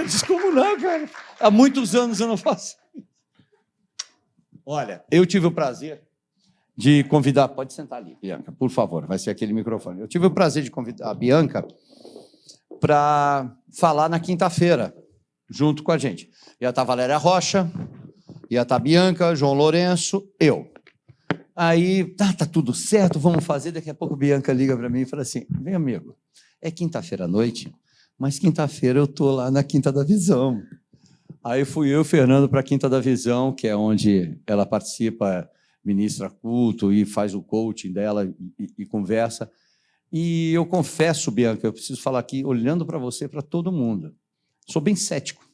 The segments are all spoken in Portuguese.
Descomunal, cara. Há muitos anos eu não faço. Olha, eu tive o prazer de convidar... Pode sentar ali, Bianca, por favor. Vai ser aquele microfone. Eu tive o prazer de convidar a Bianca para falar na quinta-feira, junto com a gente. Ia estar a Valéria Rocha, ia estar a Bianca, João Lourenço, eu. Aí, tá tudo certo, vamos fazer. Daqui a pouco a Bianca liga para mim e fala assim, vem, amigo, é quinta-feira à noite, mas quinta-feira eu estou lá na Quinta da Visão. Aí fui eu e o Fernando para a Quinta da Visão, que é onde ela participa, ministra culto e faz o coaching dela e conversa. E eu confesso, Bianca, eu preciso falar aqui, olhando para você, para todo mundo, sou bem cético.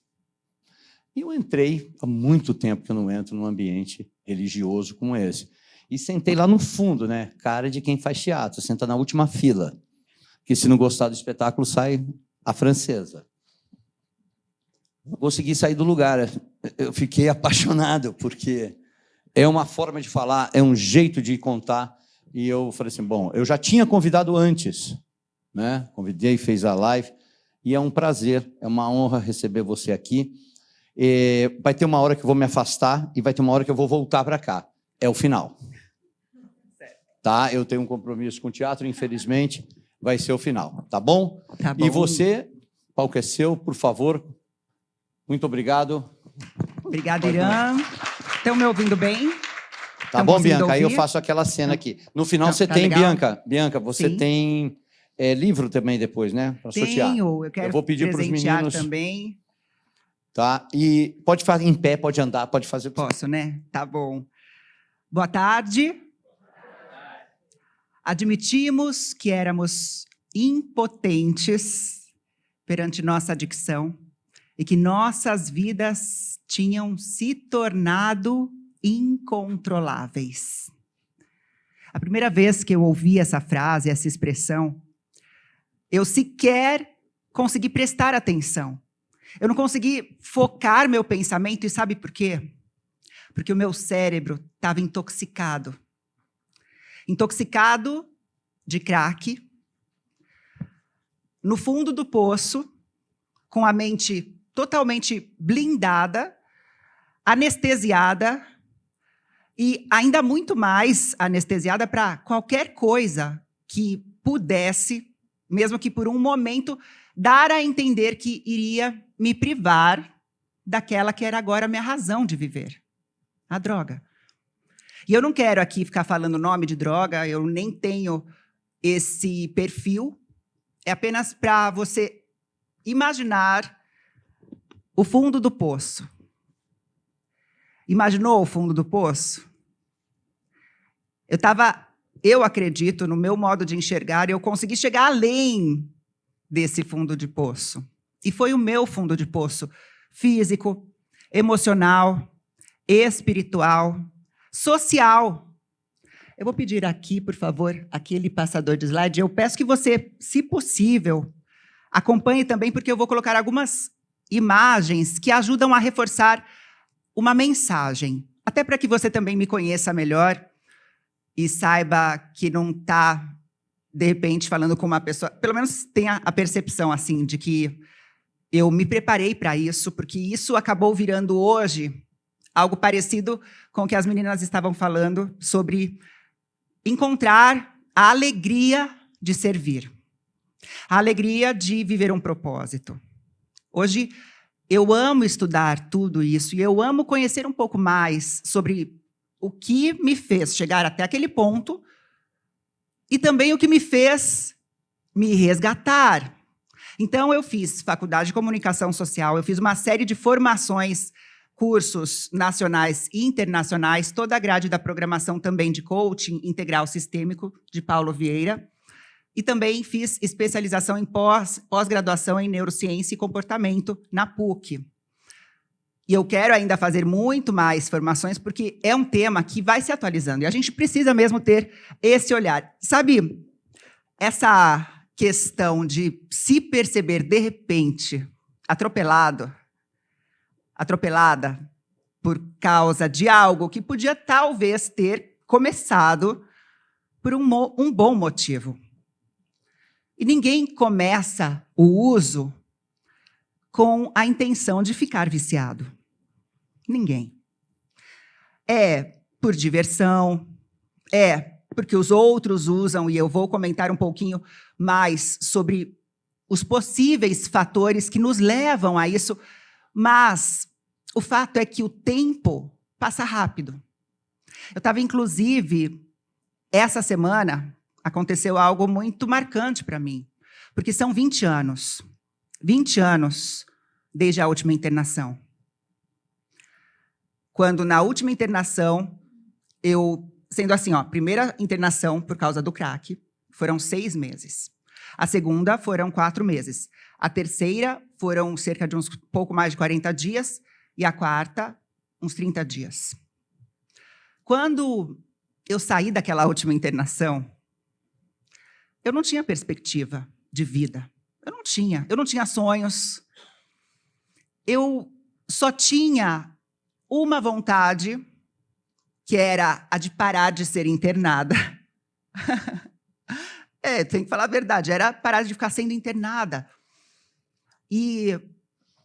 E eu entrei, há muito tempo que eu não entro num ambiente religioso como esse. E sentei lá no fundo, né? Cara de quem faz teatro, senta na última fila. Que se não gostar do espetáculo, sai a francesa. Não consegui sair do lugar. Eu fiquei apaixonado, porque é uma forma de falar, é um jeito de contar. E eu falei assim, bom, eu já tinha convidado antes, né? Convidei, fez a live, e é um prazer, é uma honra receber você aqui. E vai ter uma hora que eu vou me afastar e vai ter uma hora que eu vou voltar para cá. É o final. Tá? Eu tenho um compromisso com o teatro, infelizmente, vai ser o final. Tá bom? Tá bom. E você, o palco é seu, por favor. Muito obrigado. Obrigada, Irã. Estão me ouvindo bem? Tá bom, Bianca? Aí eu faço aquela cena aqui. No final você tem, legal. Bianca, você Sim. tem livro também depois, né? Para sortear. Tenho. Eu quero vou pedir para os meninos também. Tá? E pode fazer em pé, pode andar, pode fazer... Posso, né? Tá bom. Boa tarde. Admitimos que éramos impotentes perante nossa adicção e que nossas vidas tinham se tornado incontroláveis. A primeira vez que eu ouvi essa frase, essa expressão, eu sequer consegui prestar atenção. Eu não consegui focar meu pensamento, e sabe por quê? Porque o meu cérebro estava intoxicado. Intoxicado de crack, no fundo do poço, com a mente totalmente blindada, anestesiada, e ainda muito mais anestesiada para qualquer coisa que pudesse, mesmo que por um momento, dar a entender que iria me privar daquela que era agora a minha razão de viver, a droga. E eu não quero aqui ficar falando nome de droga, eu nem tenho esse perfil, é apenas para você imaginar o fundo do poço. Imaginou o fundo do poço? Eu acredito, no meu modo de enxergar, eu consegui chegar além desse fundo de poço. E foi o meu fundo de poço físico, emocional, espiritual, social. Eu vou pedir aqui, por favor, aquele passador de slide. Eu peço que você, se possível, acompanhe também, porque eu vou colocar algumas imagens que ajudam a reforçar uma mensagem, até para que você também me conheça melhor e saiba que não está, de repente, falando com uma pessoa, pelo menos tenha a percepção assim, de que eu me preparei para isso, porque isso acabou virando hoje algo parecido com o que as meninas estavam falando sobre encontrar a alegria de servir, a alegria de viver um propósito. Hoje, eu amo estudar tudo isso e eu amo conhecer um pouco mais sobre o que me fez chegar até aquele ponto e também o que me fez me resgatar. Então, eu fiz faculdade de comunicação social, eu fiz uma série de formações, cursos nacionais e internacionais, toda a grade da programação também de coaching integral sistêmico de Paulo Vieira, e também fiz especialização em pós-graduação em neurociência e comportamento na PUC. E eu quero ainda fazer muito mais formações, porque é um tema que vai se atualizando, e a gente precisa mesmo ter esse olhar. Sabe, essa questão de se perceber, de repente, atropelada por causa de algo que podia talvez ter começado por um bom motivo. E ninguém começa o uso com a intenção de ficar viciado. Ninguém. É por diversão, é porque os outros usam, e eu vou comentar um pouquinho mais sobre os possíveis fatores que nos levam a isso, mas o fato é que o tempo passa rápido. Eu estava, inclusive, essa semana, aconteceu algo muito marcante para mim, porque são 20 anos. 20 anos desde a última internação. Quando, na última internação, sendo assim, primeira internação por causa do crack, foram 6 meses. A segunda foram 4 meses. A terceira foram cerca de pouco mais de 40 dias. E a quarta, uns 30 dias. Quando eu saí daquela última internação, eu não tinha perspectiva de vida. Eu não tinha sonhos. Eu só tinha uma vontade, que era a de parar de ser internada. Tem que falar a verdade, era parar de ficar sendo internada. E,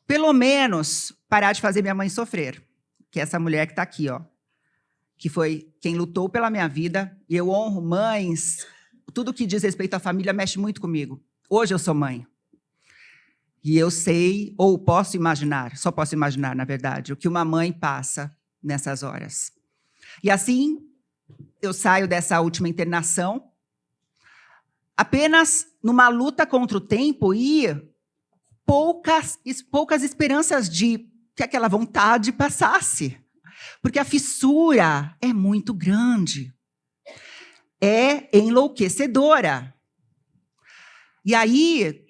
pelo menos, parar de fazer minha mãe sofrer, que é essa mulher que está aqui, que foi quem lutou pela minha vida, e eu honro mães, tudo que diz respeito à família mexe muito comigo. Hoje eu sou mãe. E eu sei, ou posso imaginar, só posso imaginar, na verdade, o que uma mãe passa nessas horas. E assim, eu saio dessa última internação, apenas numa luta contra o tempo e poucas esperanças de que aquela vontade passasse. Porque a fissura é muito grande. É enlouquecedora. E aí,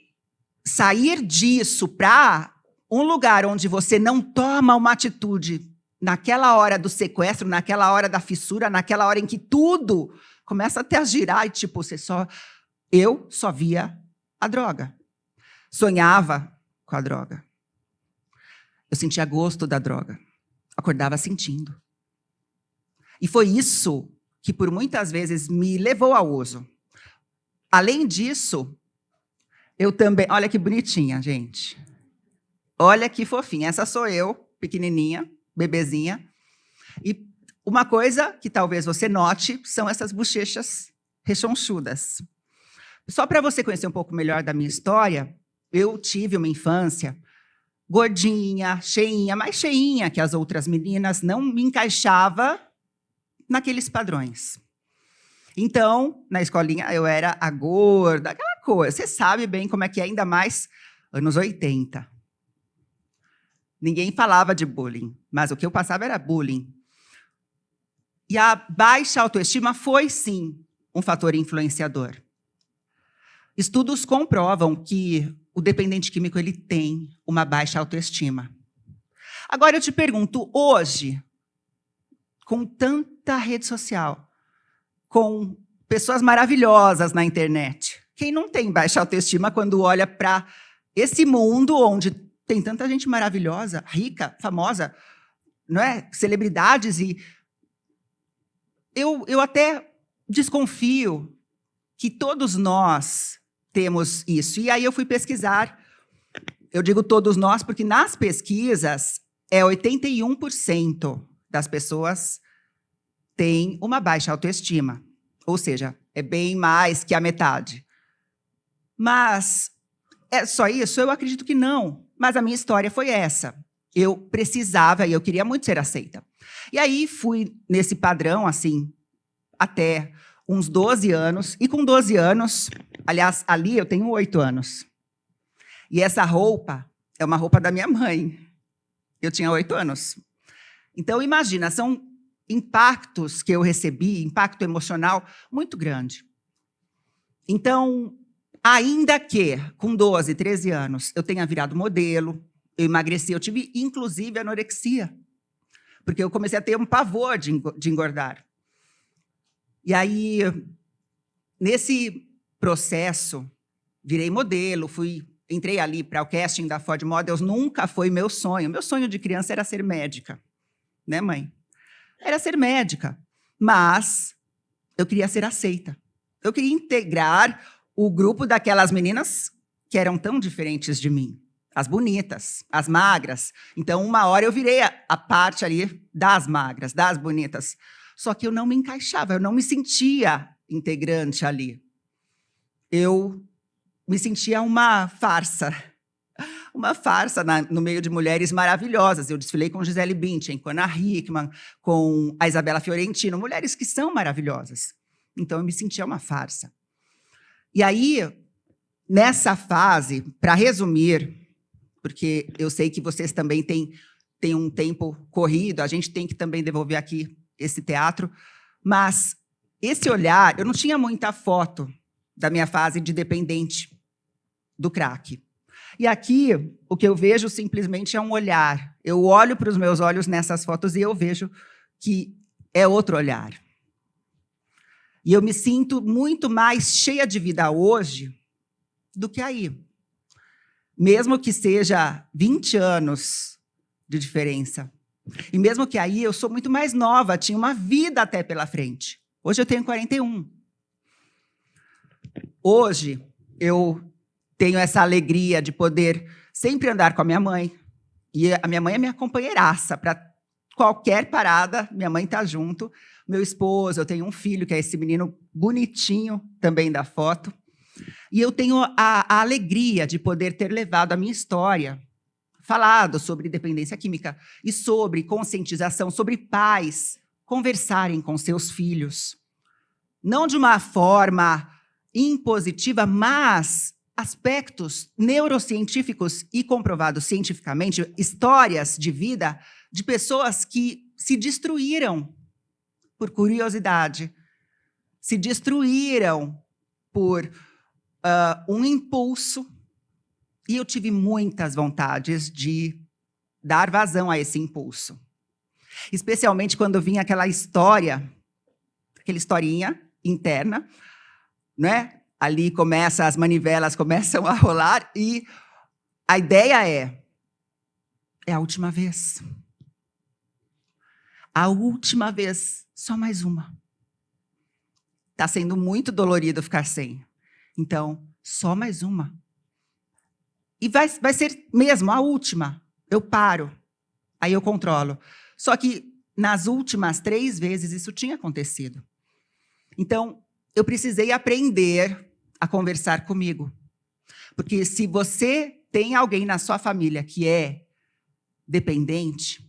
sair disso para um lugar onde você não toma uma atitude naquela hora do sequestro, naquela hora da fissura, naquela hora em que tudo começa até a girar e, tipo, eu só via a droga. Sonhava com a droga. Eu sentia gosto da droga. Acordava sentindo. E foi isso que, por muitas vezes, me levou ao uso. Além disso, eu também... Olha que bonitinha, gente. Olha que fofinha. Essa sou eu, pequenininha, bebezinha. E uma coisa que talvez você note são essas bochechas rechonchudas. Só para você conhecer um pouco melhor da minha história, eu tive uma infância gordinha, cheinha, mais cheinha que as outras meninas, não me encaixava naqueles padrões. Então, na escolinha, eu era a gorda, aquela coisa. Você sabe bem como é que é, ainda mais anos 80. Ninguém falava de bullying, mas o que eu passava era bullying. E a baixa autoestima foi, sim, um fator influenciador. Estudos comprovam que o dependente químico ele tem uma baixa autoestima. Agora, eu te pergunto, hoje, com tanta rede social, com pessoas maravilhosas na internet, quem não tem baixa autoestima quando olha para esse mundo onde tem tanta gente maravilhosa, rica, famosa, não é? Celebridades e... Eu até desconfio que todos nós temos isso. E aí eu fui pesquisar. Eu digo todos nós porque nas pesquisas 81% das pessoas têm uma baixa autoestima. Ou seja, é bem mais que a metade. Mas é só isso? Eu acredito que não. Mas a minha história foi essa. Eu precisava e eu queria muito ser aceita. E aí fui nesse padrão, assim, até uns 12 anos. E com 12 anos, aliás, ali eu tenho 8 anos. E essa roupa é uma roupa da minha mãe. Eu tinha 8 anos. Então, imagina, são impactos que eu recebi, impacto emocional muito grande. Então, ainda que com 12, 13 anos eu tenha virado modelo, eu emagreci, eu tive, inclusive, anorexia. Porque eu comecei a ter um pavor de engordar. E aí, nesse processo, virei modelo, entrei ali para o casting da Ford Models, nunca foi meu sonho. Meu sonho de criança era ser médica. Né, mãe? Era ser médica. Mas eu queria ser aceita. Eu queria integrar o grupo daquelas meninas que eram tão diferentes de mim. As bonitas, as magras. Então, uma hora eu virei a parte ali das magras, das bonitas. Só que eu não me encaixava, eu não me sentia integrante ali. Eu me sentia uma farsa. Uma farsa no meio de mulheres maravilhosas. Eu desfilei com Gisele Bündchen, com Ana Hickman, com a Isabela Fiorentino, mulheres que são maravilhosas. Então, eu me sentia uma farsa. E aí, nessa fase, para resumir, porque eu sei que vocês também têm um tempo corrido, a gente tem que também devolver aqui esse teatro, mas esse olhar, eu não tinha muita foto da minha fase de dependente do crack. E aqui, o que eu vejo simplesmente é um olhar. Eu olho para os meus olhos nessas fotos e eu vejo que é outro olhar. E eu me sinto muito mais cheia de vida hoje do que aí. Mesmo que seja 20 anos de diferença. E mesmo que aí eu sou muito mais nova, tinha uma vida até pela frente. Hoje eu tenho 41. Hoje eu tenho essa alegria de poder sempre andar com a minha mãe. E a minha mãe é minha companheiraça. Para qualquer parada, minha mãe está junto. Meu esposo, eu tenho um filho, que é esse menino bonitinho também da foto. E eu tenho a alegria de poder ter levado a minha história, falado sobre dependência química e sobre conscientização, sobre pais conversarem com seus filhos. Não de uma forma impositiva, mas aspectos neurocientíficos e comprovados cientificamente, histórias de vida de pessoas que se destruíram por curiosidade, se destruíram por um impulso, e eu tive muitas vontades de dar vazão a esse impulso. Especialmente quando vinha aquela história, aquela historinha interna, né? Ali as manivelas começam a rolar e a ideia é a última vez. A última vez, só mais uma. Está sendo muito dolorido ficar sem. Então, só mais uma. E vai ser mesmo a última. Eu paro, aí eu controlo. Só que nas últimas 3 vezes isso tinha acontecido. Então, eu precisei aprender a conversar comigo. Porque se você tem alguém na sua família que é dependente,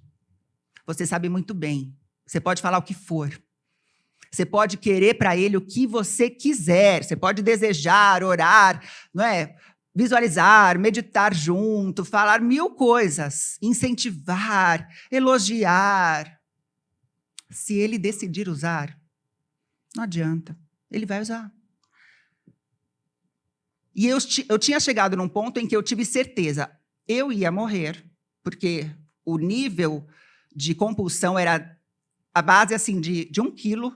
você sabe muito bem. Você pode falar o que for. Você pode querer para ele o que você quiser. Você pode desejar, orar, não é? Visualizar, meditar junto, falar 1000 coisas, incentivar, elogiar. Se ele decidir usar, não adianta. Ele vai usar. E eu tinha chegado num ponto em que eu tive certeza, eu ia morrer, porque o nível de compulsão era a base assim, de 1 quilo,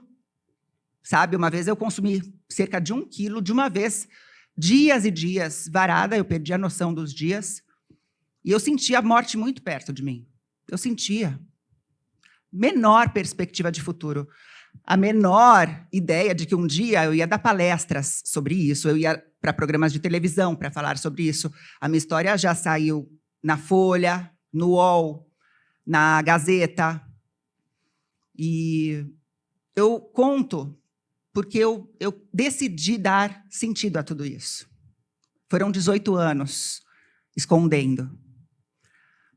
sabe? Uma vez eu consumi cerca de 1 quilo, de uma vez, dias e dias, varada, eu perdi a noção dos dias, e eu sentia a morte muito perto de mim. Eu sentia. Menor perspectiva de futuro. A menor ideia de que um dia eu ia dar palestras sobre isso, eu ia para programas de televisão para falar sobre isso. A minha história já saiu na Folha, no UOL, na Gazeta. E eu conto porque eu decidi dar sentido a tudo isso. Foram 18 anos escondendo.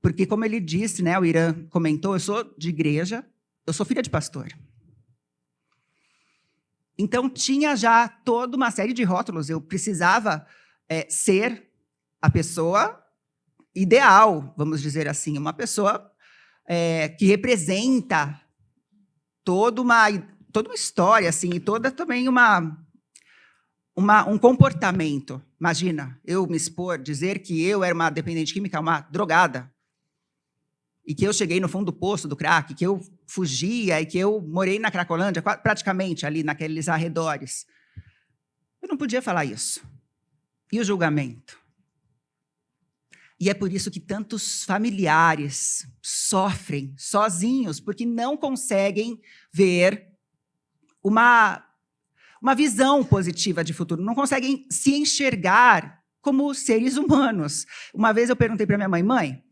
Porque, como ele disse, né, o Irã comentou, eu sou de igreja, eu sou filha de pastor. Então, tinha já toda uma série de rótulos. Eu precisava ser a pessoa ideal, vamos dizer assim, uma pessoa que representa toda uma história, assim, e toda também um comportamento. Imagina, eu me expor, dizer que eu era uma dependente química, uma drogada, e que eu cheguei no fundo do poço do crack, que eu fugia e que eu morei na Cracolândia, praticamente ali naqueles arredores. Eu não podia falar isso. E o julgamento? E é por isso que tantos familiares sofrem sozinhos, porque não conseguem ver uma visão positiva de futuro, não conseguem se enxergar como seres humanos. Uma vez eu perguntei para minha mãe, mãe,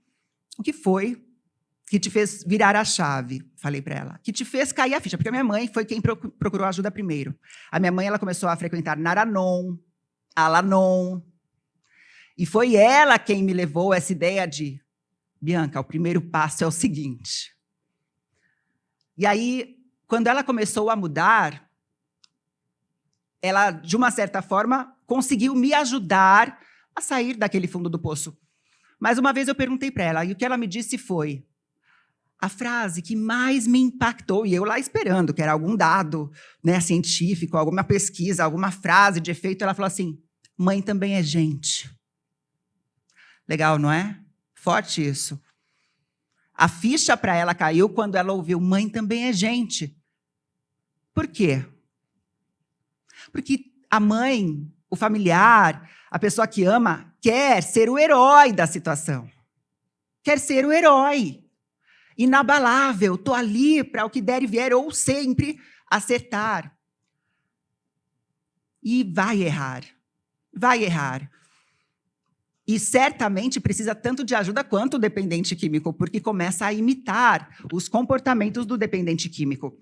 o que foi que te fez virar a chave? Falei para ela, que te fez cair a ficha, porque a minha mãe foi quem procurou ajuda primeiro. A minha mãe, ela começou a frequentar Naranon, Alanon, e foi ela quem me levou essa ideia de, Bianca, o primeiro passo é o seguinte. E aí, quando ela começou a mudar, ela, de uma certa forma, conseguiu me ajudar a sair daquele fundo do poço. Mas uma vez eu perguntei para ela, e o que ela me disse foi, a frase que mais me impactou, e eu lá esperando, que era algum dado, né, científico, alguma pesquisa, alguma frase de efeito, ela falou assim, mãe também é gente. Legal, não é? Forte isso. A ficha para ela caiu quando ela ouviu, mãe também é gente. Por quê? Porque a mãe, o familiar, a pessoa que ama, quer ser o herói da situação. Quer ser o herói. Inabalável, estou ali para o que der e vier, ou sempre acertar. E vai errar. Vai errar. E certamente precisa tanto de ajuda quanto o dependente químico, porque começa a imitar os comportamentos do dependente químico.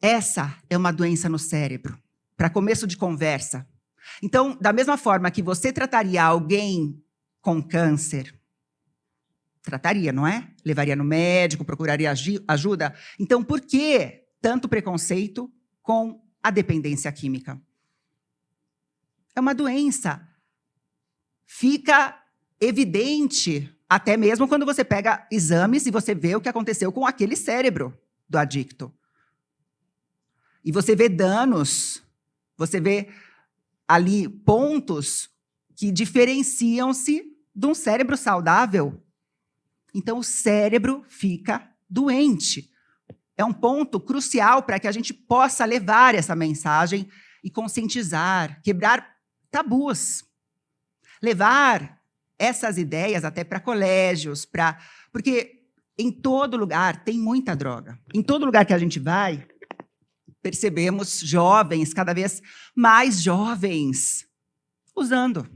Essa é uma doença no cérebro, para começo de conversa. Então, da mesma forma que você trataria alguém com câncer, trataria, não é? Levaria no médico, procuraria ajuda. Então, por que tanto preconceito com a dependência química? É uma doença. Fica evidente, até mesmo quando você pega exames e você vê o que aconteceu com aquele cérebro do adicto. E você vê danos, você vê ali pontos que diferenciam-se de um cérebro saudável. Então, o cérebro fica doente. É um ponto crucial para que a gente possa levar essa mensagem e conscientizar, quebrar tabus. Levar essas ideias até para colégios, porque em todo lugar tem muita droga. Em todo lugar que a gente vai, percebemos jovens, cada vez mais jovens, usando.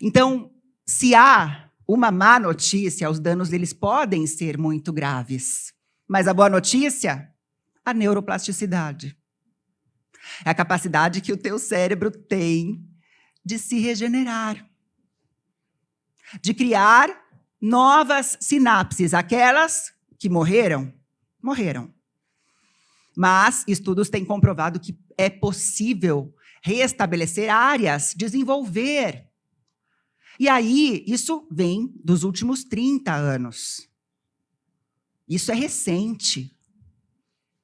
Então, se há uma má notícia, os danos deles podem ser muito graves. Mas a boa notícia, a neuroplasticidade. É a capacidade que o teu cérebro tem de se regenerar, de criar novas sinapses. Aquelas que morreram, morreram. Mas estudos têm comprovado que é possível restabelecer áreas, desenvolver. E aí, isso vem dos últimos 30 anos. Isso é recente.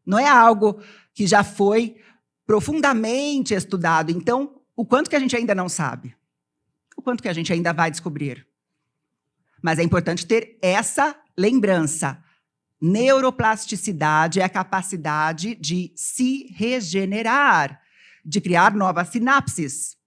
Não é algo que já foi profundamente estudado. Então, o quanto que a gente ainda não sabe? O quanto que a gente ainda vai descobrir? Mas é importante ter essa lembrança. Neuroplasticidade é a capacidade de se regenerar, de criar novas sinapses.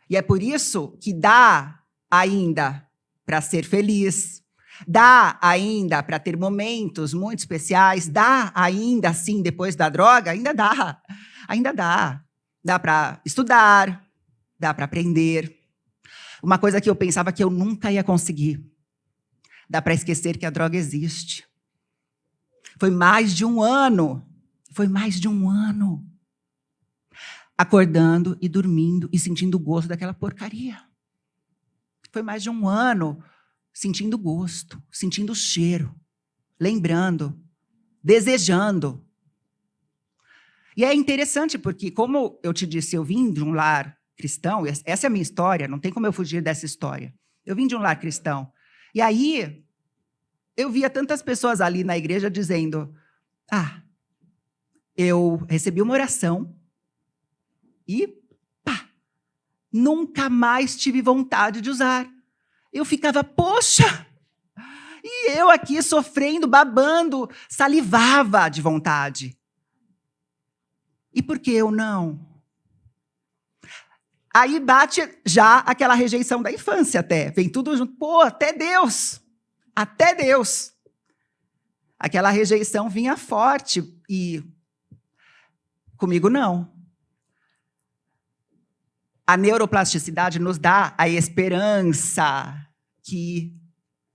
E é por isso que dá ainda para ser feliz, dá ainda para ter momentos muito especiais, dá ainda, assim, depois da droga, ainda dá. Ainda dá. Dá para estudar, dá para aprender. Uma coisa que eu pensava que eu nunca ia conseguir. Dá para esquecer que a droga existe. Foi mais de um ano. Acordando e dormindo e sentindo o gosto daquela porcaria. Foi mais de um ano sentindo o gosto, sentindo o cheiro, lembrando, desejando. E é interessante porque, como eu te disse, eu vim de um lar cristão, essa é a minha história, não tem como eu fugir dessa história. Eu vim de um lar cristão. E aí, eu via tantas pessoas ali na igreja dizendo, eu recebi uma oração e, nunca mais tive vontade de usar. Eu ficava, poxa, e eu aqui sofrendo, babando, salivava de vontade. E por que eu não? Aí bate já aquela rejeição da infância até. Vem tudo junto. Pô, até Deus. Até Deus. Aquela rejeição vinha forte. E comigo não. a neuroplasticidade nos dá a esperança que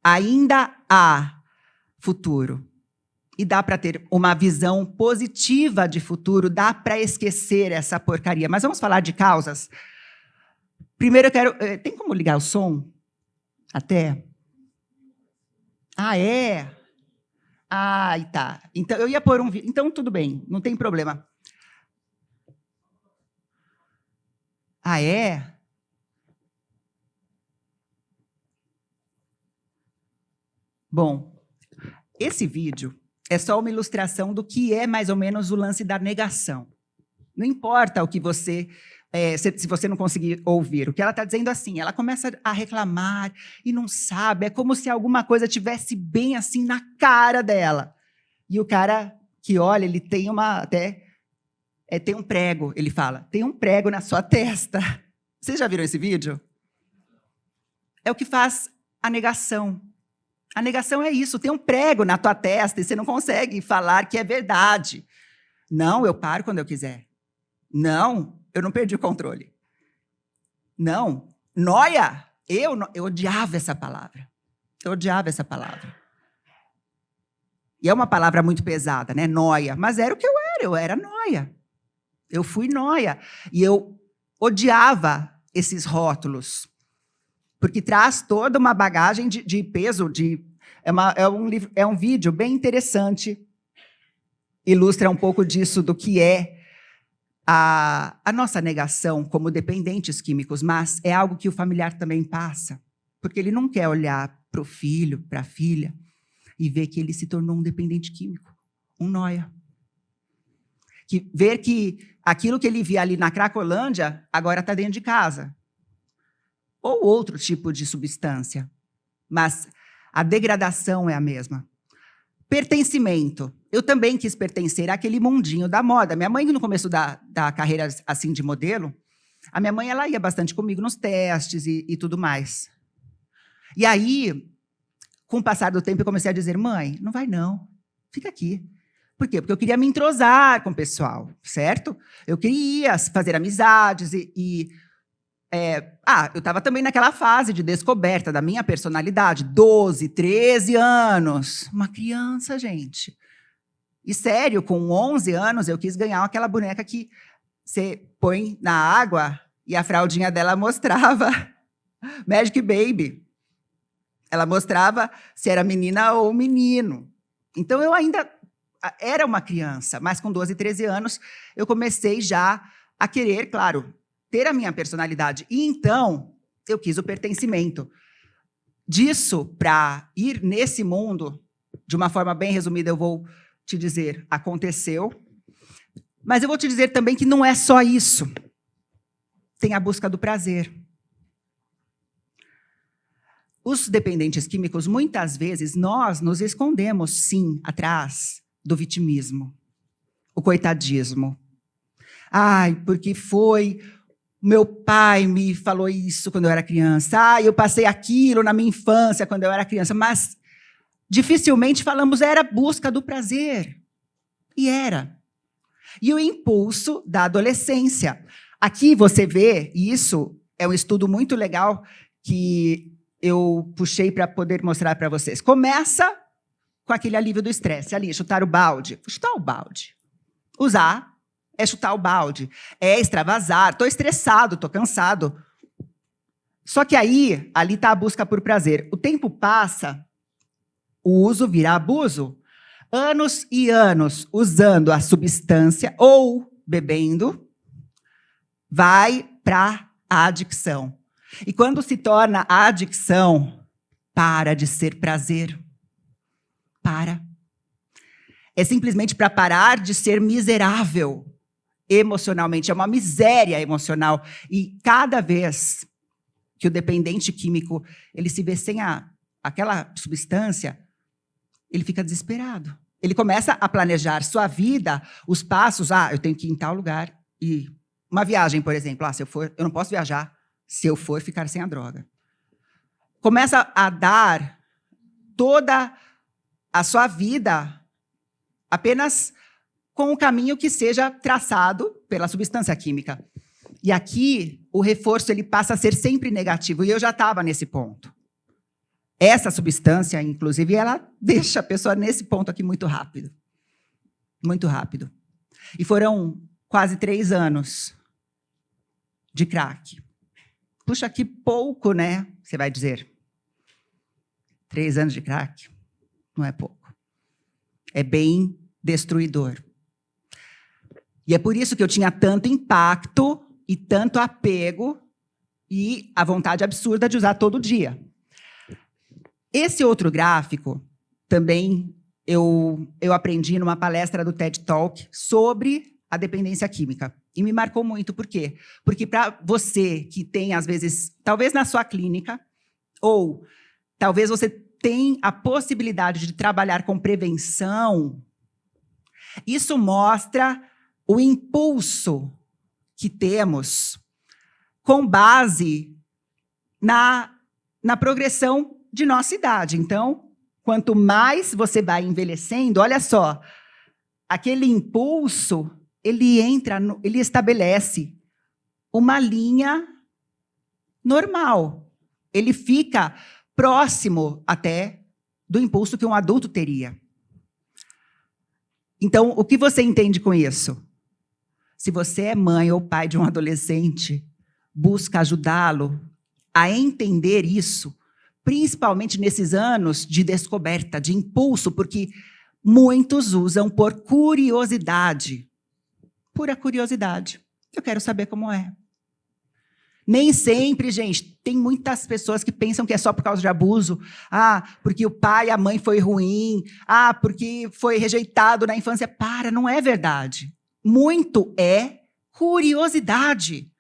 ainda há futuro. E dá para ter uma visão positiva de futuro, dá para esquecer essa porcaria. Mas vamos falar de causas? Primeiro eu quero... Tem como ligar o som? Até? Ah, é? Ah, tá. Então, eu ia pôr um vídeo. Então, tudo bem, não tem problema. Ah, é? Bom, esse vídeo é só uma ilustração do que é mais ou menos o lance da negação. Não importa o que você... se você não conseguir ouvir. O que ela está dizendo assim, ela começa a reclamar e não sabe, é como se alguma coisa tivesse bem assim na cara dela. E o cara que olha, ele tem tem um prego, ele fala, tem um prego na sua testa. Vocês já viram esse vídeo? É o que faz a negação. A negação é isso, tem um prego na tua testa e você não consegue falar que é verdade. Não, eu paro quando eu quiser. Não, eu não perdi o controle. Não, nóia, eu odiava essa palavra. Eu odiava essa palavra. E é uma palavra muito pesada, né? Nóia. Mas era o que eu era nóia. Eu fui nóia. E eu odiava esses rótulos. Porque traz toda uma bagagem de peso. É um vídeo bem interessante. Ilustra um pouco disso, do que é a nossa negação como dependentes químicos, mas é algo que o familiar também passa, porque ele não quer olhar para o filho, para a filha, e ver que ele se tornou um dependente químico, um nóia. Ver que aquilo que ele via ali na Cracolândia, agora está dentro de casa. Ou outro tipo de substância, mas a degradação é a mesma. Pertencimento. Eu também quis pertencer àquele mundinho da moda. Minha mãe, no começo da carreira assim, de modelo, a minha mãe ela ia bastante comigo nos testes e tudo mais. E aí, com o passar do tempo, eu comecei a dizer, mãe, não vai não, fica aqui. Por quê? Porque eu queria me entrosar com o pessoal, certo? Eu queria fazer amizades eu estava também naquela fase de descoberta da minha personalidade, 12, 13 anos. Uma criança, gente. E sério, com 11 anos, eu quis ganhar aquela boneca que você põe na água e a fraldinha dela mostrava Magic Baby. Ela mostrava se era menina ou menino. Então, eu ainda era uma criança, mas com 12, 13 anos, eu comecei já a querer, claro, ter a minha personalidade. E então, eu quis o pertencimento. Disso, para ir nesse mundo, de uma forma bem resumida, eu vou te dizer, aconteceu. Mas eu vou te dizer também que não é só isso. Tem a busca do prazer. Os dependentes químicos, muitas vezes, nós nos escondemos, sim, atrás do vitimismo, o coitadismo. Ai, porque foi... Meu pai me falou isso quando eu era criança. Eu passei aquilo na minha infância, quando eu era criança. Mas, dificilmente falamos, era a busca do prazer. E era. E o impulso da adolescência. Aqui você vê, e isso é um estudo muito legal que eu puxei para poder mostrar para vocês. Começa com aquele alívio do estresse. Ali, chutar o balde. Chutar o balde. Usar. É chutar o balde, é extravasar, estou estressado, estou cansado. Só que ali está a busca por prazer. O tempo passa, o uso vira abuso. Anos e anos usando a substância ou bebendo, vai para a adicção. E quando se torna a adicção, para de ser prazer. Para. É simplesmente para parar de ser miserável. Emocionalmente, é uma miséria emocional. E cada vez que o dependente químico ele se vê sem aquela substância, ele fica desesperado. Ele começa a planejar sua vida, os passos. Eu tenho que ir em tal lugar. E uma viagem, por exemplo. Se eu for, eu não posso viajar se eu for ficar sem a droga. Começa a dar toda a sua vida apenas com o caminho que seja traçado pela substância química. E aqui, o reforço ele passa a ser sempre negativo, e eu já estava nesse ponto. Essa substância, inclusive, ela deixa a pessoa nesse ponto aqui muito rápido. Muito rápido. E foram quase 3 anos de crack. Puxa, que pouco, né? Você vai dizer. 3 anos de crack não é pouco. É bem destruidor. E é por isso que eu tinha tanto impacto e tanto apego e a vontade absurda de usar todo dia. Esse outro gráfico também eu aprendi numa palestra do TED Talk sobre a dependência química. E me marcou muito, por quê? Porque para você que tem, às vezes, talvez na sua clínica, ou talvez você tenha a possibilidade de trabalhar com prevenção, isso mostra o impulso que temos com base na progressão de nossa idade. Então, quanto mais você vai envelhecendo, olha só, aquele impulso, ele estabelece uma linha normal. Ele fica próximo até do impulso que um adulto teria. Então, o que você entende com isso? Se você é mãe ou pai de um adolescente, busca ajudá-lo a entender isso, principalmente nesses anos de descoberta, de impulso, porque muitos usam por curiosidade. Pura curiosidade. Eu quero saber como é. Nem sempre, gente, tem muitas pessoas que pensam que é só por causa de abuso. Ah, porque o pai e a mãe foi ruim. Ah, porque foi rejeitado na infância. Não é verdade. Muito é curiosidade.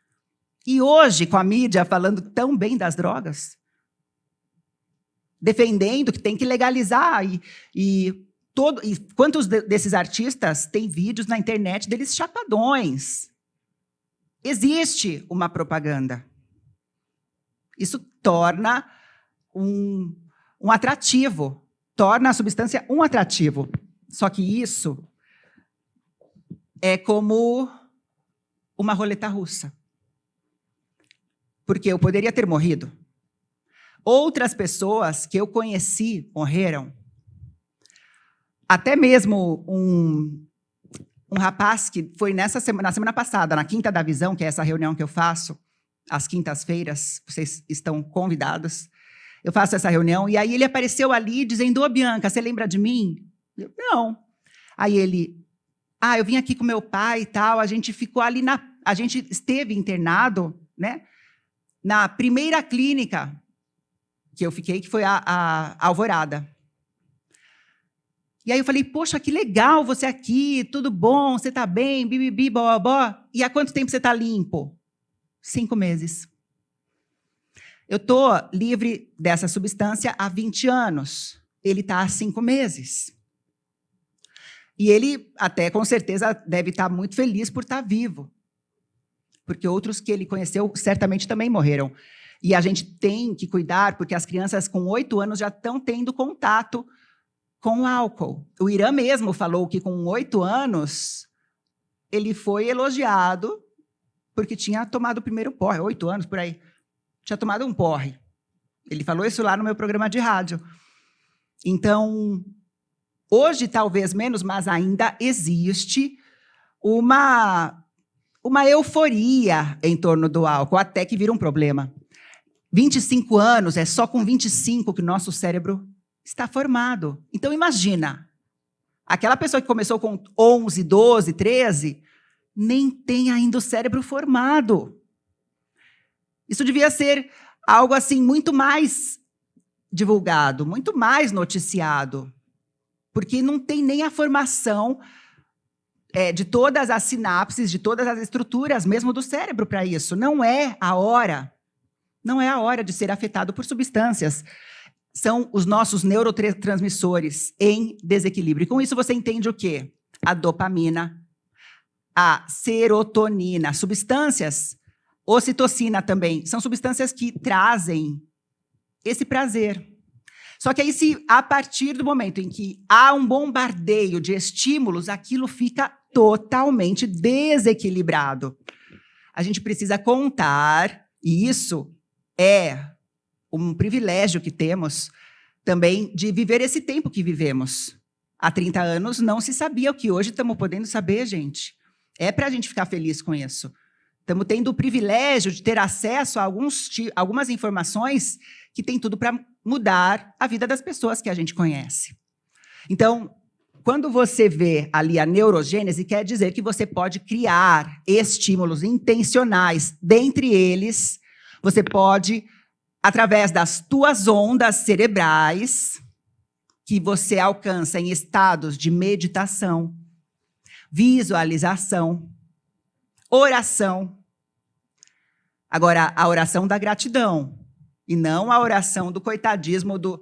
E hoje, com a mídia falando tão bem das drogas, defendendo que tem que legalizar, e quantos desses artistas têm vídeos na internet deles chapadões? Existe uma propaganda. Isso torna um atrativo, torna a substância um atrativo. Só que isso é como uma roleta russa. Porque eu poderia ter morrido. Outras pessoas que eu conheci morreram. Até mesmo um rapaz que foi na semana passada, na Quinta da Visão, que é essa reunião que eu faço, às quintas-feiras, vocês estão convidados. Eu faço essa reunião, e aí ele apareceu ali dizendo: ô, Bianca, você lembra de mim? Eu, não. Aí ele, eu vim aqui com meu pai e tal, a gente ficou ali a gente esteve internado, né, na primeira clínica que eu fiquei, que foi a Alvorada. E aí eu falei: poxa, que legal você aqui, tudo bom, você está bem, bibibi, bó. E há quanto tempo você está limpo? 5 meses. Eu estou livre dessa substância há 20 anos. Ele está há 5 meses. E ele até, com certeza, deve estar muito feliz por estar vivo. Porque outros que ele conheceu certamente também morreram. E a gente tem que cuidar, porque as crianças com 8 anos já estão tendo contato com o álcool. O Irã mesmo falou que com 8 anos ele foi elogiado porque tinha tomado o primeiro porre, 8 anos, por aí. Tinha tomado um porre. Ele falou isso lá no meu programa de rádio. Então, hoje talvez menos, mas ainda existe uma euforia em torno do álcool, até que vira um problema. 25 anos, é só com 25 que o nosso cérebro está formado. Então, imagina, aquela pessoa que começou com 11, 12, 13, nem tem ainda o cérebro formado. Isso devia ser algo assim muito mais divulgado, muito mais noticiado, porque não tem nem a formação de todas as sinapses, de todas as estruturas mesmo do cérebro para isso. Não é a hora de ser afetado por substâncias. São os nossos neurotransmissores em desequilíbrio. E com isso você entende o quê? A dopamina, a serotonina, substâncias, ocitocina também, são substâncias que trazem esse prazer. Só que aí, a partir do momento em que há um bombardeio de estímulos, aquilo fica totalmente desequilibrado. a gente precisa contar, e isso é um privilégio que temos também de viver esse tempo que vivemos. Há 30 anos não se sabia o que hoje estamos podendo saber, gente. É para a gente ficar feliz com isso. Estamos tendo o privilégio de ter acesso a algumas informações que tem tudo para mudar a vida das pessoas que a gente conhece. Então, quando você vê ali a neurogênese, quer dizer que você pode criar estímulos intencionais. Dentre eles, você pode, através das tuas ondas cerebrais, que você alcança em estados de meditação, visualização, oração. Agora, a oração da gratidão, e não a oração do coitadismo do...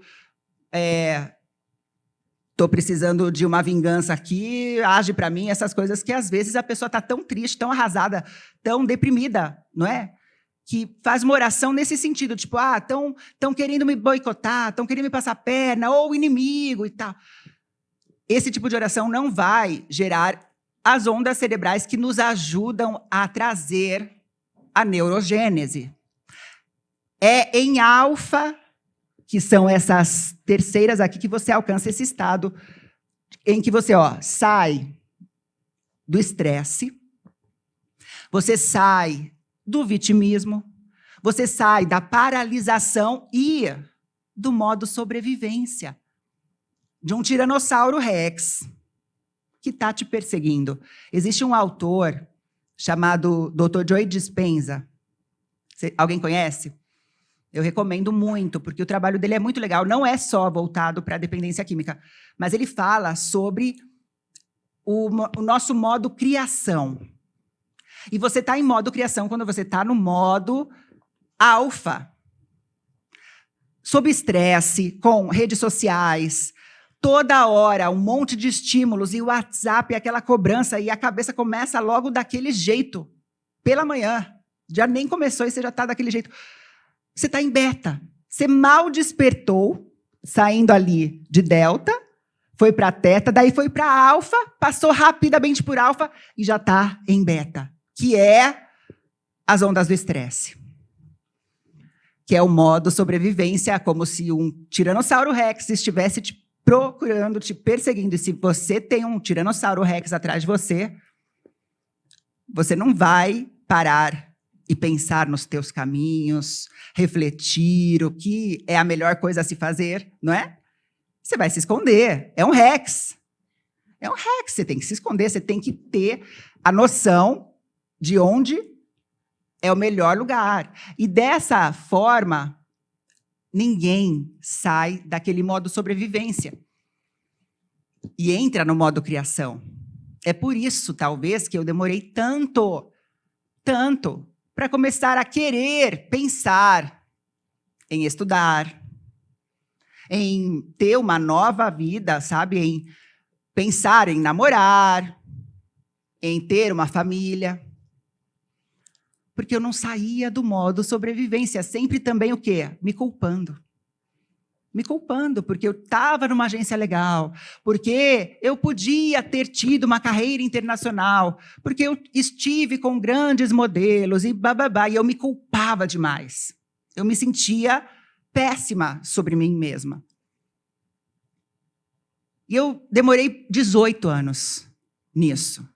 Estou precisando de uma vingança aqui, age para mim, essas coisas que, às vezes, a pessoa está tão triste, tão arrasada, tão deprimida, não é? Que faz uma oração nesse sentido, tipo, estão querendo me boicotar, estão querendo me passar a perna, ou o inimigo e tal. Esse tipo de oração não vai gerar as ondas cerebrais que nos ajudam a trazer a neurogênese. É em alfa, que são essas terceiras aqui, que você alcança esse estado em que você sai do estresse, você sai do vitimismo, você sai da paralisação e do modo sobrevivência de um tiranossauro rex que está te perseguindo. Existe um autor chamado Dr. Joe Dispenza. Alguém conhece? Eu recomendo muito, porque o trabalho dele é muito legal. Não é só voltado para a dependência química, mas ele fala sobre o nosso modo criação. E você está em modo criação quando você está no modo alfa. Sob estresse, com redes sociais, toda hora, um monte de estímulos, e o WhatsApp, aquela cobrança, e a cabeça começa logo daquele jeito, pela manhã. Já nem começou e você já está daquele jeito. Você está em beta. Você mal despertou, saindo ali de delta, foi para teta, daí foi para alfa, passou rapidamente por alfa e já está em beta, que é as ondas do estresse. Que é o modo sobrevivência, como se um tiranossauro rex estivesse te procurando, te perseguindo. E se você tem um tiranossauro rex atrás de você, você não vai parar e pensar nos teus caminhos, refletir o que é a melhor coisa a se fazer, não é? Você vai se esconder. É um rex. É um rex, você tem que se esconder, você tem que ter a noção de onde é o melhor lugar. E dessa forma, ninguém sai daquele modo sobrevivência e entra no modo criação. É por isso, talvez, que eu demorei tanto para começar a querer pensar em estudar, em ter uma nova vida, sabe? Em pensar em namorar, em ter uma família. Porque eu não saía do modo sobrevivência, sempre também o quê? Me culpando. Me culpando, porque eu estava numa agência legal, porque eu podia ter tido uma carreira internacional, porque eu estive com grandes modelos e bababá, e eu me culpava demais. Eu me sentia péssima sobre mim mesma. E eu demorei 18 anos nisso,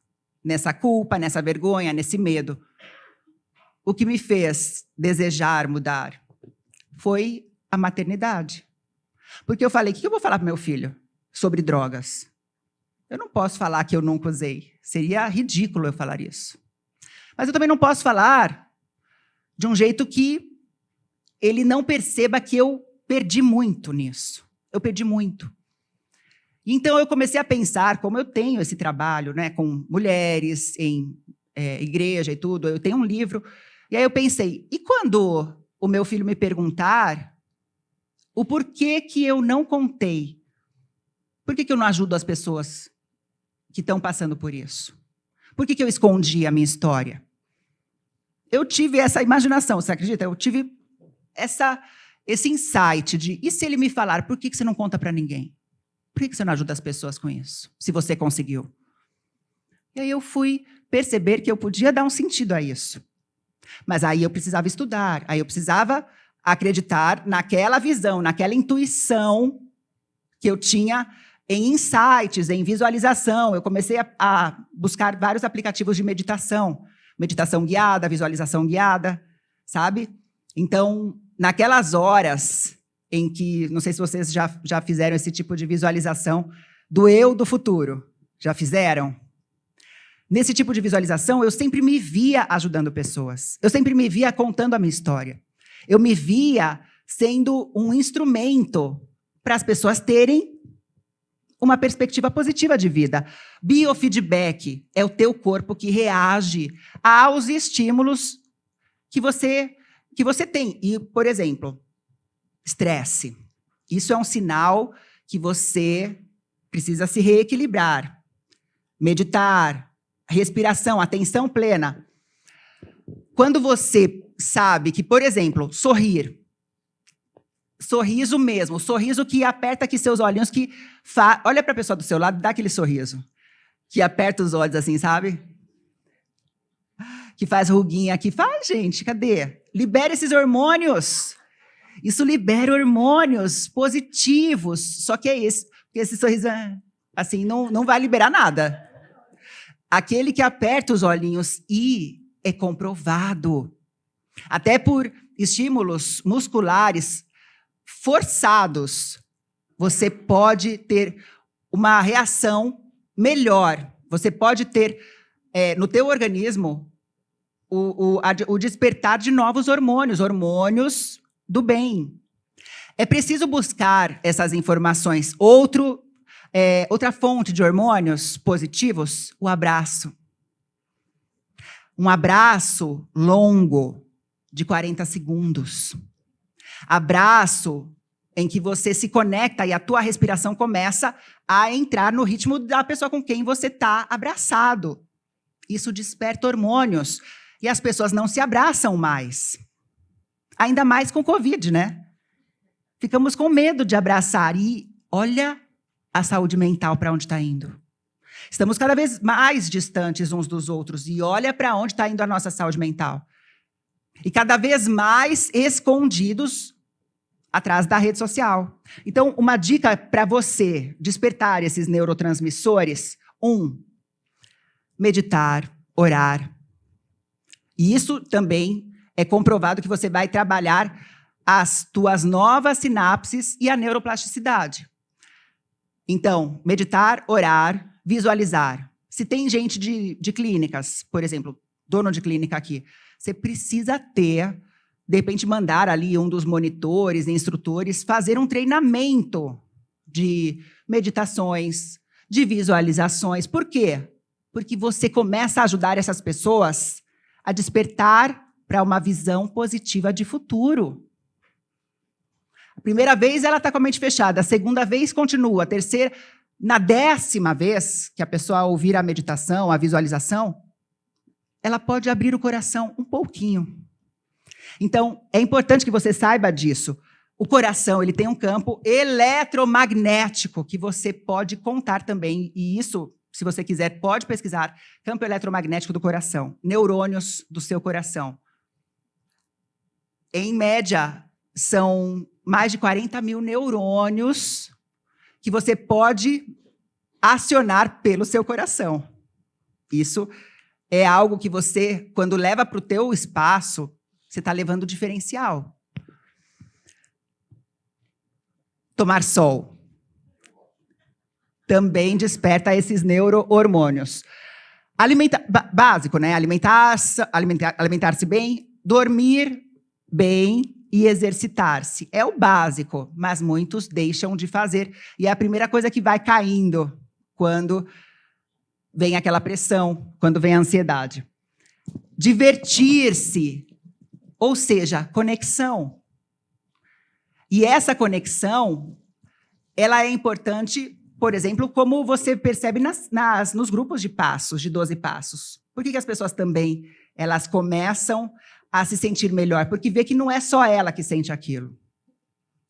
nessa culpa, nessa vergonha, nesse medo. O que me fez desejar mudar foi a maternidade. Porque eu falei, o que eu vou falar para meu filho sobre drogas? Eu não posso falar que eu nunca usei. Seria ridículo eu falar isso. Mas eu também não posso falar de um jeito que ele não perceba que eu perdi muito nisso. Eu perdi muito. Então, eu comecei a pensar, como eu tenho esse trabalho, né, com mulheres, em igreja e tudo, eu tenho um livro. E aí eu pensei, e quando o meu filho me perguntar o porquê que eu não contei? Por que eu não ajudo as pessoas que estão passando por isso? Por que eu escondi a minha história? Eu tive essa imaginação, você acredita? Eu tive esse insight de, e se ele me falar, por que você não conta para ninguém? Por que você não ajuda as pessoas com isso, se você conseguiu? E aí eu fui perceber que eu podia dar um sentido a isso. Mas aí eu precisava estudar, aí eu precisava acreditar naquela visão, naquela intuição que eu tinha em insights, em visualização. Eu comecei a buscar vários aplicativos de meditação. Meditação guiada, visualização guiada, sabe? Então, naquelas horas em que, não sei se vocês já fizeram esse tipo de visualização do eu do futuro. Já fizeram? Nesse tipo de visualização, eu sempre me via ajudando pessoas. Eu sempre me via contando a minha história. Eu me via sendo um instrumento para as pessoas terem uma perspectiva positiva de vida. Biofeedback é o teu corpo que reage aos estímulos que você tem. E, por exemplo, estresse. Isso é um sinal que você precisa se reequilibrar. Meditar, respiração, atenção plena. Quando você sabe que, por exemplo, sorrir, sorriso mesmo, sorriso que aperta aqui seus olhinhos, que olha para a pessoa do seu lado, dá aquele sorriso, que aperta os olhos assim, sabe? Que faz ruguinha aqui. Faz, gente, cadê? Libera esses hormônios. Isso libera hormônios positivos. Só que é esse sorriso, assim, não vai liberar nada. Aquele que aperta os olhinhos e é comprovado, até por estímulos musculares forçados, você pode ter uma reação melhor. Você pode ter, no teu organismo, o despertar de novos hormônios, hormônios do bem. É preciso buscar essas informações. Outra fonte de hormônios positivos, o abraço. Um abraço longo, de 40 segundos. Abraço em que você se conecta e a tua respiração começa a entrar no ritmo da pessoa com quem você está abraçado. Isso desperta hormônios. E as pessoas não se abraçam mais. Ainda mais com Covid, né? Ficamos com medo de abraçar. E olha a saúde mental para onde está indo. Estamos cada vez mais distantes uns dos outros. E olha para onde está indo a nossa saúde mental. E cada vez mais escondidos atrás da rede social. Então, uma dica para você despertar esses neurotransmissores. 1, meditar, orar. E isso também é comprovado que você vai trabalhar as tuas novas sinapses e a neuroplasticidade. Então, meditar, orar, visualizar. Se tem gente de clínicas, por exemplo, dono de clínica aqui, você precisa ter, de repente, mandar ali um dos monitores, instrutores, fazer um treinamento de meditações, de visualizações. Por quê? Porque você começa a ajudar essas pessoas a despertar para uma visão positiva de futuro. A primeira vez ela está com a mente fechada, a segunda vez continua, a terceira, na 10ª vez que a pessoa ouvir a meditação, a visualização, ela pode abrir o coração um pouquinho. Então, é importante que você saiba disso. O coração, ele tem um campo eletromagnético que você pode contar também, e isso, se você quiser, pode pesquisar, campo eletromagnético do coração, neurônios do seu coração. Em média, são mais de 40 mil neurônios que você pode acionar pelo seu coração. Isso é algo que você, quando leva para o teu espaço, você está levando diferencial. Tomar sol também desperta esses neurohormônios. Básico, né? Alimentar-se bem, dormir bem e exercitar-se. É o básico, mas muitos deixam de fazer. E é a primeira coisa que vai caindo quando vem aquela pressão, quando vem a ansiedade. Divertir-se, ou seja, conexão. E essa conexão, ela é importante, por exemplo, como você percebe nos grupos de passos, de 12 passos. Por que as pessoas também elas começam a se sentir melhor? Porque vê que não é só ela que sente aquilo.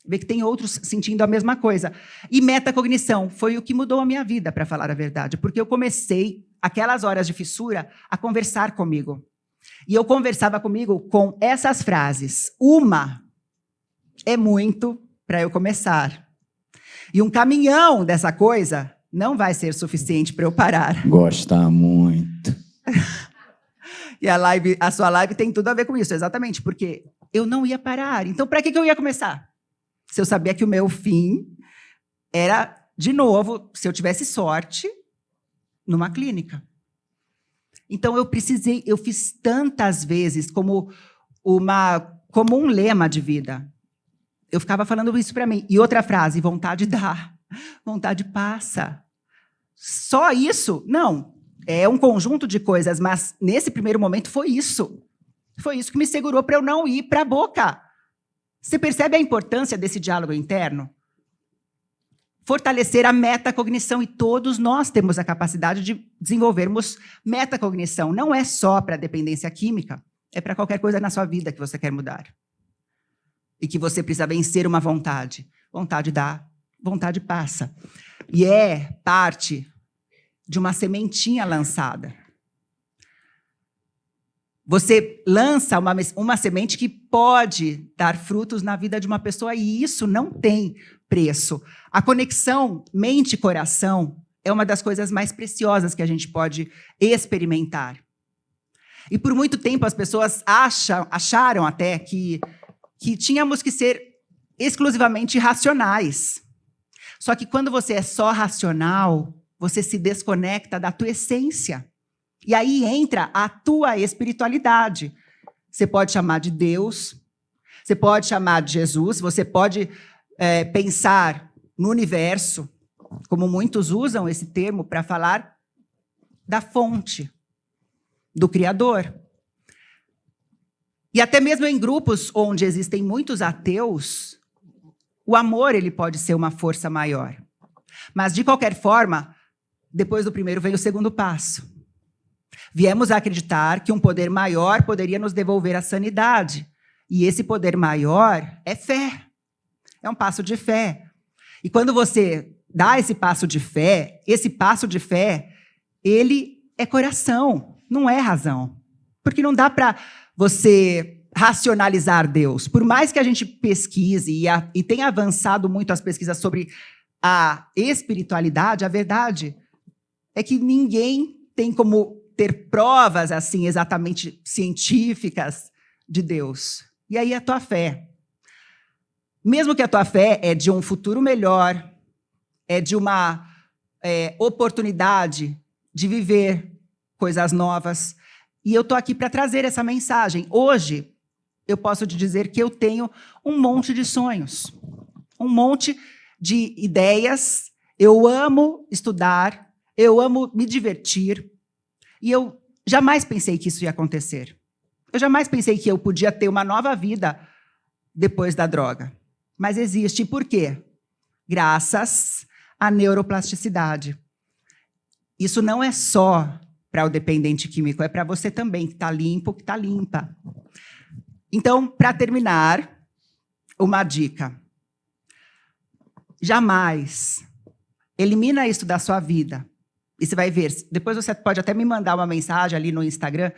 Vê que tem outros sentindo a mesma coisa. E metacognição foi o que mudou a minha vida, para falar a verdade. Porque eu comecei, aquelas horas de fissura, a conversar comigo. E eu conversava comigo com essas frases. Uma é muito para eu começar. E um caminhão dessa coisa não vai ser suficiente para eu parar. Gosta muito. E a sua live tem tudo a ver com isso, exatamente, porque eu não ia parar. Então, para que eu ia começar? Se eu sabia que o meu fim era, de novo, se eu tivesse sorte, numa clínica. Então, eu fiz tantas vezes como um lema de vida. Eu ficava falando isso para mim. E outra frase, vontade dá, vontade passa. Só isso? Não. É um conjunto de coisas, mas nesse primeiro momento foi isso. Foi isso que me segurou para eu não ir para a boca. Você percebe a importância desse diálogo interno? Fortalecer a metacognição, e todos nós temos a capacidade de desenvolvermos metacognição. Não é só para dependência química, é para qualquer coisa na sua vida que você quer mudar. E que você precisa vencer uma vontade. Vontade dá, vontade passa. E é parte de uma sementinha lançada. Você lança uma semente que pode dar frutos na vida de uma pessoa, e isso não tem preço. A conexão mente-coração é uma das coisas mais preciosas que a gente pode experimentar. E por muito tempo as pessoas acharam até que tínhamos que ser exclusivamente racionais. Só que quando você é só racional, você se desconecta da tua essência. E aí entra a tua espiritualidade. Você pode chamar de Deus, você pode chamar de Jesus, você pode pensar no universo, como muitos usam esse termo para falar da fonte, do Criador. E até mesmo em grupos onde existem muitos ateus, o amor ele pode ser uma força maior. Mas, de qualquer forma, depois do primeiro vem o segundo passo. Viemos a acreditar que um poder maior poderia nos devolver a sanidade. E esse poder maior é fé. É um passo de fé. E quando você dá esse passo de fé, ele é coração, não é razão. Porque não dá para você racionalizar Deus. Por mais que a gente pesquise e tenha avançado muito as pesquisas sobre a espiritualidade, a verdade é que ninguém tem como ter provas assim exatamente científicas de Deus. E aí a tua fé. Mesmo que a tua fé é de um futuro melhor, é de uma oportunidade de viver coisas novas. E eu estou aqui para trazer essa mensagem. Hoje, eu posso te dizer que eu tenho um monte de sonhos, um monte de ideias. Eu amo estudar, eu amo me divertir. E eu jamais pensei que isso ia acontecer. Eu jamais pensei que eu podia ter uma nova vida depois da droga. Mas existe. Por quê? Graças à neuroplasticidade. Isso não é só para o dependente químico, é para você também, que está limpo, que está limpa. Então, para terminar, uma dica. Jamais elimina isso da sua vida. E você vai ver, depois você pode até me mandar uma mensagem ali no Instagram,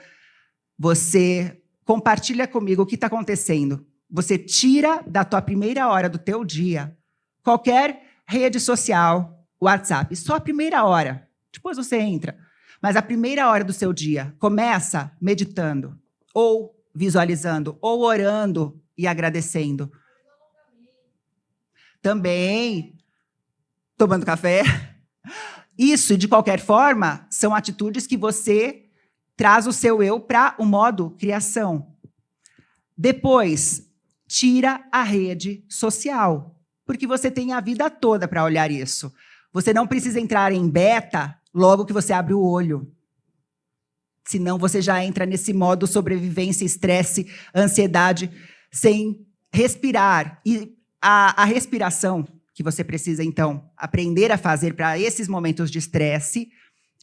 você compartilha comigo o que está acontecendo. Você tira da tua primeira hora do teu dia qualquer rede social, WhatsApp, só a primeira hora. Depois você entra. Mas a primeira hora do seu dia, começa meditando, ou visualizando, ou orando e agradecendo. Também tomando café. Isso, de qualquer forma, são atitudes que você traz o seu eu para o modo criação. Depois, tira a rede social, porque você tem a vida toda para olhar isso. Você não precisa entrar em beta logo que você abre o olho. Senão você já entra nesse modo sobrevivência, estresse, ansiedade, sem respirar. E a respiração que você precisa, então, aprender a fazer para esses momentos de estresse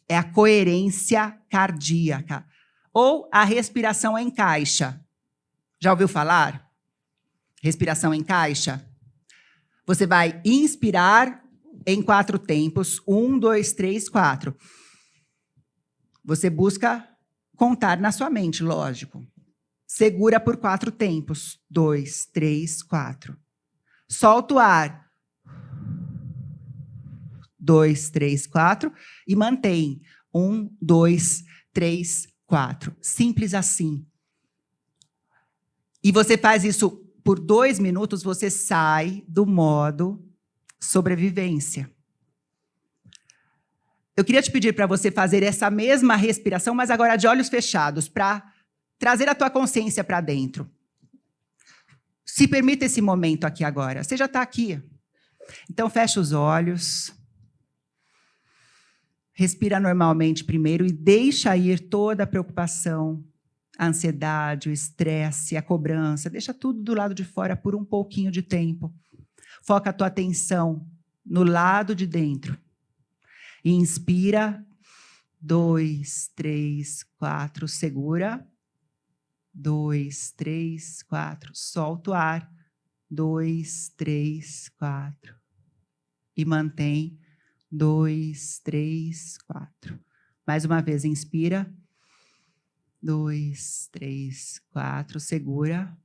é a coerência cardíaca, ou a respiração em caixa. Já ouviu falar? Respiração em caixa? Você vai inspirar em 4 tempos. 1, 2, 3, 4. Você busca contar na sua mente, lógico. Segura por 4 tempos. 2, 3, 4. Solta o ar. 2, 3, 4. E mantém. 1, 2, 3, 4. Simples assim. E você faz isso por 2 minutos, você sai do modo sobrevivência. Eu queria te pedir para você fazer essa mesma respiração, mas agora de olhos fechados, para trazer a tua consciência para dentro. Se permita esse momento aqui agora. Você já está aqui. Então, fecha os olhos. Respira normalmente primeiro e deixa ir toda a preocupação, a ansiedade, o estresse, a cobrança. Deixa tudo do lado de fora por um pouquinho de tempo. Foca a tua atenção no lado de dentro. E inspira. 2, 3, 4. Segura. 2, 3, 4. Solta o ar. 2, 3, 4. E mantém. 2, 3, 4. Mais uma vez, inspira. 2, 3, 4. Segura.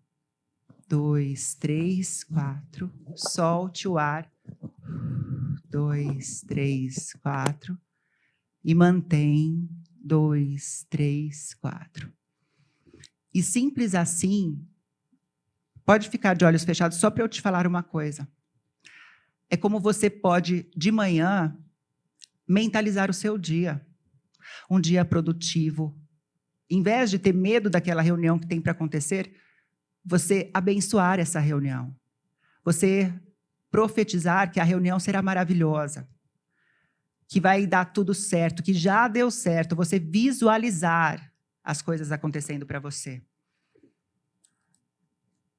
2, 3, 4. Solte o ar. 2, 3, 4. E mantém. 2, 3, 4. E simples assim, pode ficar de olhos fechados só para eu te falar uma coisa. É como você pode, de manhã, mentalizar o seu dia. Um dia produtivo. Em vez de ter medo daquela reunião que tem para acontecer, você abençoar essa reunião. Você profetizar que a reunião será maravilhosa. Que vai dar tudo certo, que já deu certo. Você visualizar as coisas acontecendo para você.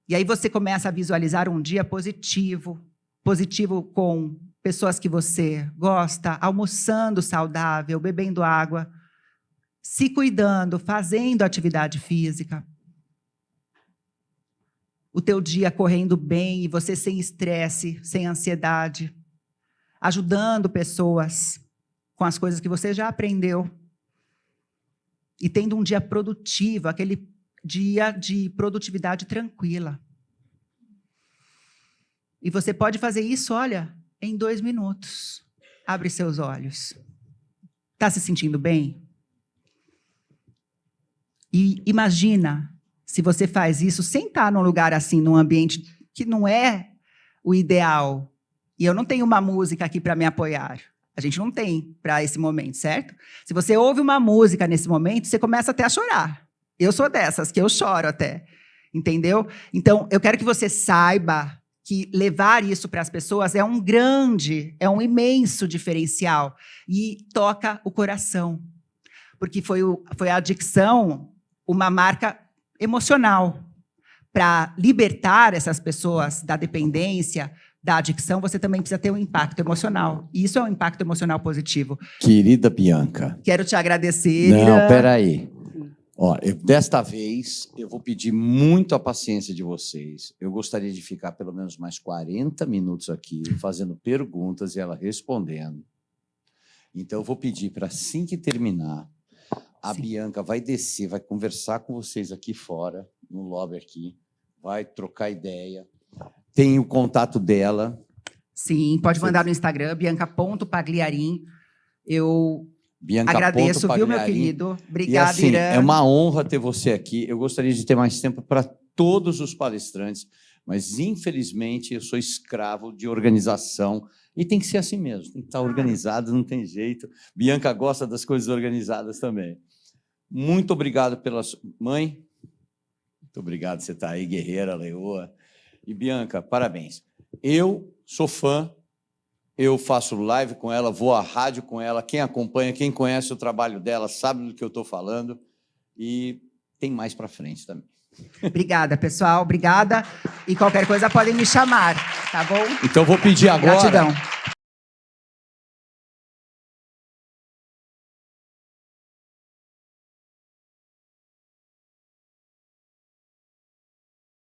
E aí você começa a visualizar um dia positivo. Positivo com pessoas que você gosta, almoçando saudável, bebendo água, se cuidando, fazendo atividade física. O teu dia correndo bem e você sem estresse, sem ansiedade, ajudando pessoas com as coisas que você já aprendeu e tendo um dia produtivo, aquele dia de produtividade tranquila. E você pode fazer isso, olha, em 2 minutos. Abre seus olhos. Está se sentindo bem? E imagina se você faz isso sem estar num lugar assim, num ambiente que não é o ideal. E eu não tenho uma música aqui para me apoiar. A gente não tem para esse momento, certo? Se você ouve uma música nesse momento, você começa até a chorar. Eu sou dessas, que eu choro até. Entendeu? Então, eu quero que você saiba que levar isso para as pessoas é um imenso diferencial e toca o coração. Porque foi a adicção uma marca emocional. Para libertar essas pessoas da dependência, da adicção, você também precisa ter um impacto emocional. E isso é um impacto emocional positivo. Querida Bianca. Quero te agradecer. Não, peraí. Ó, desta vez, eu vou pedir muito a paciência de vocês. Eu gostaria de ficar pelo menos mais 40 minutos aqui, fazendo perguntas e ela respondendo. Então, eu vou pedir para, assim que terminar, a Bianca vai descer, vai conversar com vocês aqui fora, no lobby aqui, vai trocar ideia. Tem o contato dela. Sim, pode mandar no Instagram, bianca.pagliarin. Eu... Bianca agradeço, viu, meu Pagliarin. querido? Obrigada, assim, Irã. É uma honra ter você aqui. Eu gostaria de ter mais tempo para todos os palestrantes, mas, infelizmente, eu sou escravo de organização. E tem que ser assim mesmo, tem que estar organizado, não tem jeito. Bianca gosta das coisas organizadas também. Muito obrigado pela... Mãe, muito obrigado, você está aí, guerreira, leoa. E, Bianca, parabéns. Eu sou fã. Eu faço live com ela, vou à rádio com ela. Quem acompanha, quem conhece o trabalho dela, sabe do que eu estou falando. E tem mais para frente também. Obrigada, pessoal. Obrigada. E qualquer coisa podem me chamar, tá bom? Então, vou pedir agora... Gratidão.